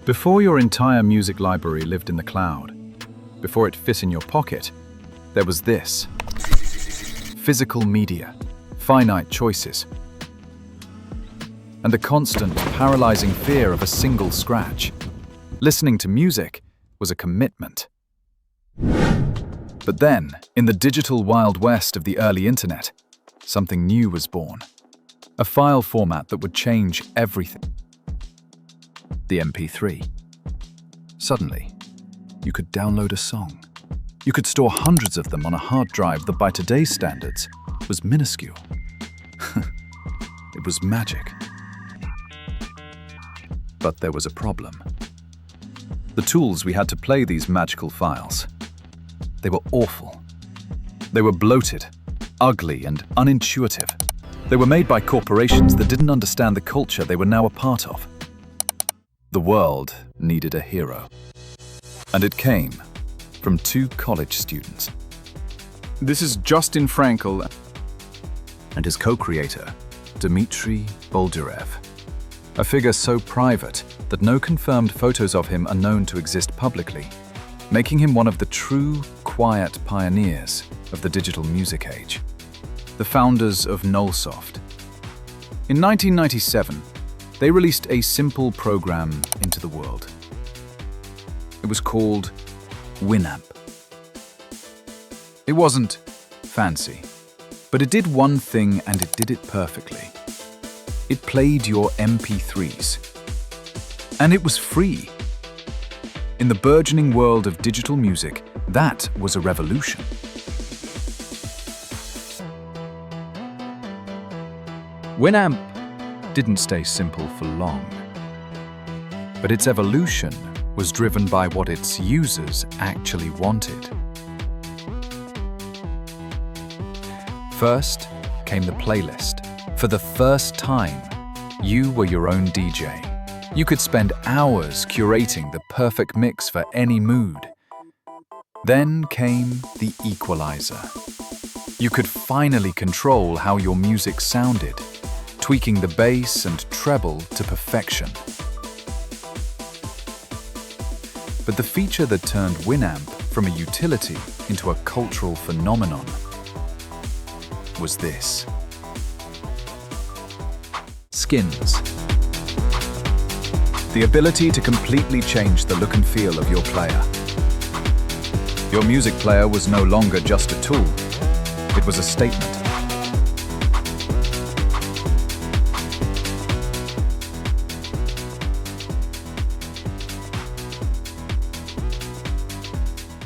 Before your entire music library lived in the cloud, before it fit in your pocket, there was this. Physical media, finite choices, and the constant, paralyzing fear of a single scratch. Listening to music was a commitment. But then, in the digital Wild West of the early internet, something new was born. A file format that would change everything. The MP3. Suddenly, you could download a song. You could store hundreds of them on a hard drive that by today's standards was minuscule. It was magic. But there was a problem. The tools we had to play these magical files, they were awful. They were bloated, ugly, and unintuitive. They were made by corporations that didn't understand the culture they were now a part of. The world needed a hero. And it came from two college students. This is Justin Frankel and his co-creator, Dmitry Boldyrev. A figure so private that no confirmed photos of him are known to exist publicly, making him one of the true, quiet pioneers of the digital music age. The founders of Nullsoft. In 1997, they released a simple program into the world. It was called Winamp. It wasn't fancy, but it did one thing and it did it perfectly. It played your MP3s. And it was free. In the burgeoning world of digital music, that was a revolution. Winamp didn't stay simple for long, but its evolution was driven by what its users actually wanted. First came the playlist. For the first time, you were your own DJ. You could spend hours curating the perfect mix for any mood. Then came the equalizer. You could finally control how your music sounded, tweaking the bass and treble to perfection. But the feature that turned Winamp from a utility into a cultural phenomenon was this. Skins. The ability to completely change the look and feel of your player. Your music player was no longer just a tool. It was a statement.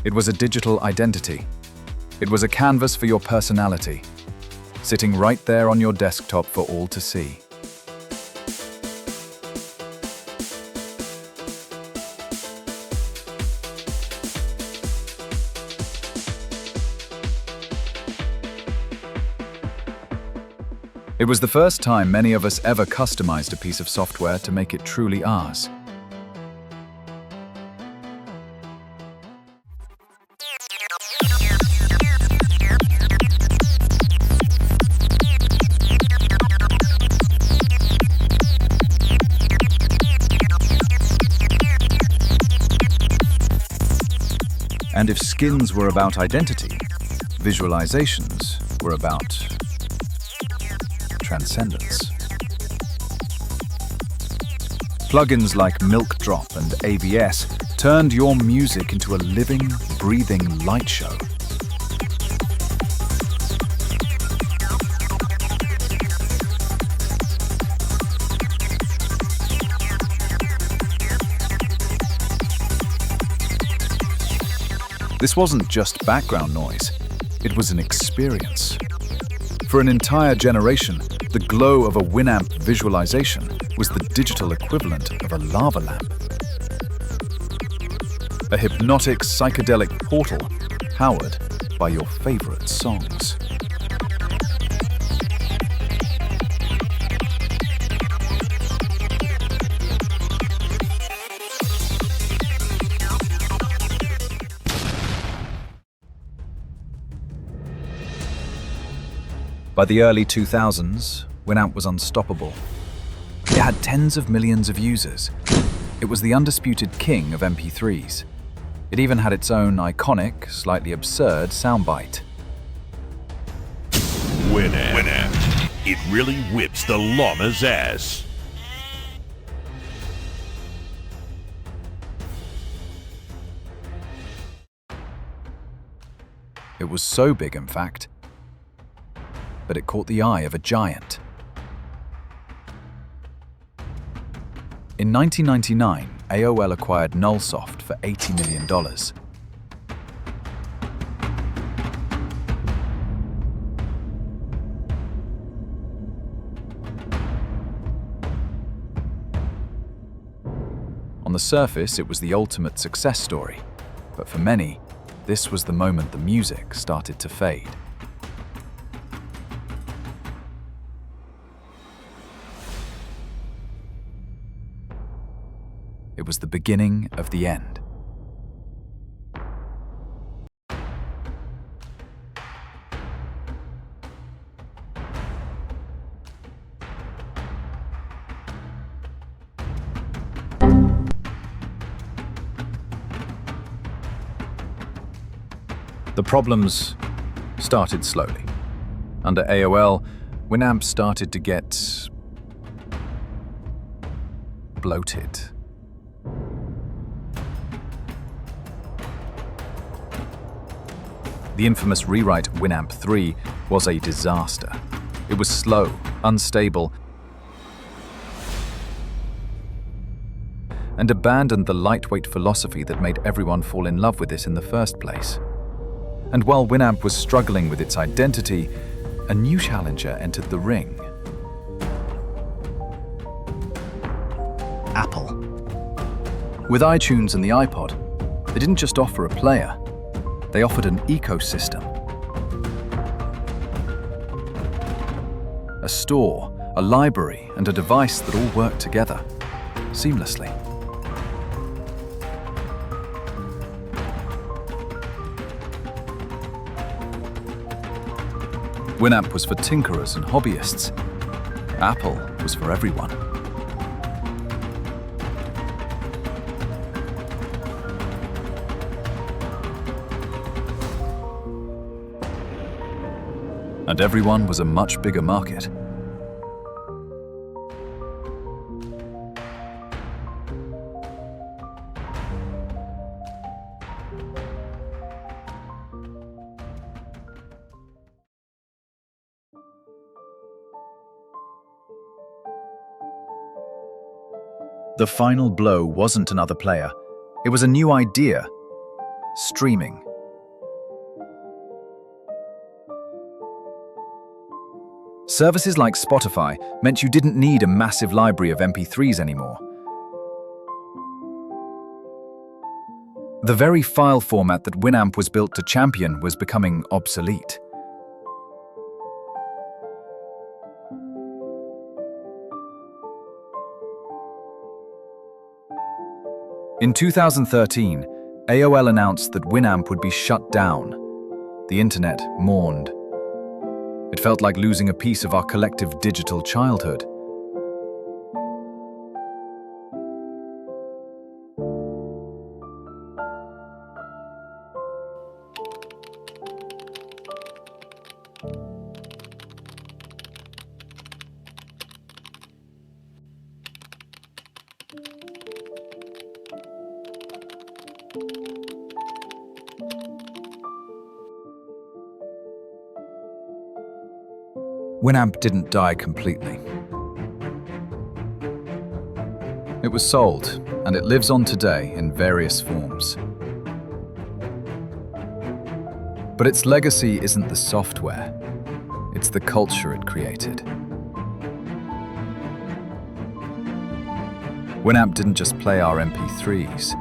It was a digital identity. It was a canvas for your personality, sitting right there on your desktop for all to see. It was the first time many of us ever customized a piece of software to make it truly ours. And if skins were about identity, visualizations were about transcendence. Plugins like Milk Drop and ABS turned your music into a living, breathing light show. This wasn't just background noise, it was an experience. For an entire generation, the glow of a Winamp visualization was the digital equivalent of a lava lamp. A hypnotic psychedelic portal powered by your favorite songs. By the early 2000s, Winamp was unstoppable. It had tens of millions of users, It was the undisputed king of MP3s. It even had its own iconic, slightly absurd soundbite. Winamp. It really whips the llama's ass. It was so big, in fact, but it caught the eye of a giant. In 1999, AOL acquired Nullsoft for $80 million. On the surface, it was the ultimate success story, but for many, this was the moment the music started to fade. It was the beginning of the end. The problems started slowly. Under AOL, Winamp started to get bloated. The infamous rewrite Winamp 3 was a disaster. It was slow, unstable, and abandoned the lightweight philosophy that made everyone fall in love with it in the first place. And while Winamp was struggling with its identity, a new challenger entered the ring. Apple. With iTunes and the iPod, they didn't just offer a player, they offered an ecosystem. A store, a library, and a device that all worked together, seamlessly. Winamp was for tinkerers and hobbyists. Apple was for everyone. And everyone was a much bigger market. The final blow wasn't another player. It was a new idea: streaming. Services like Spotify meant you didn't need a massive library of MP3s anymore. The very file format that Winamp was built to champion was becoming obsolete. In 2013, AOL announced that Winamp would be shut down. The internet mourned. It felt like losing a piece of our collective digital childhood. Winamp didn't die completely. It was sold, and it lives on today in various forms. But its legacy isn't the software, it's the culture it created. Winamp didn't just play our MP3s,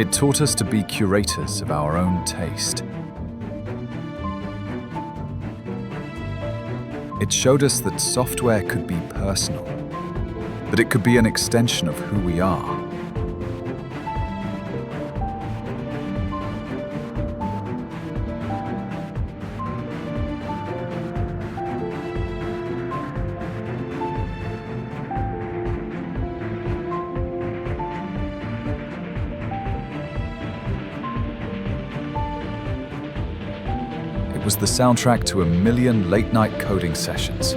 it taught us to be curators of our own taste. It showed us that software could be personal, that it could be an extension of who we are. was the soundtrack to 1 million late-night coding sessions,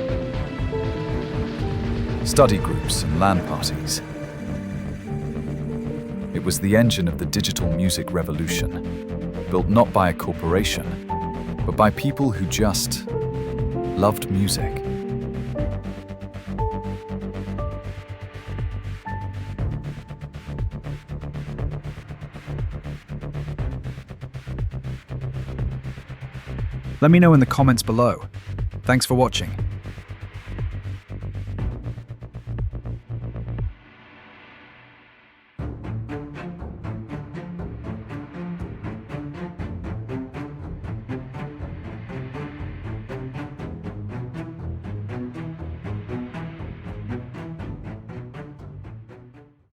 study groups and LAN parties. It was the engine of the digital music revolution, built not by a corporation, but by people who just loved music. Let me know in the comments below. Thanks for watching.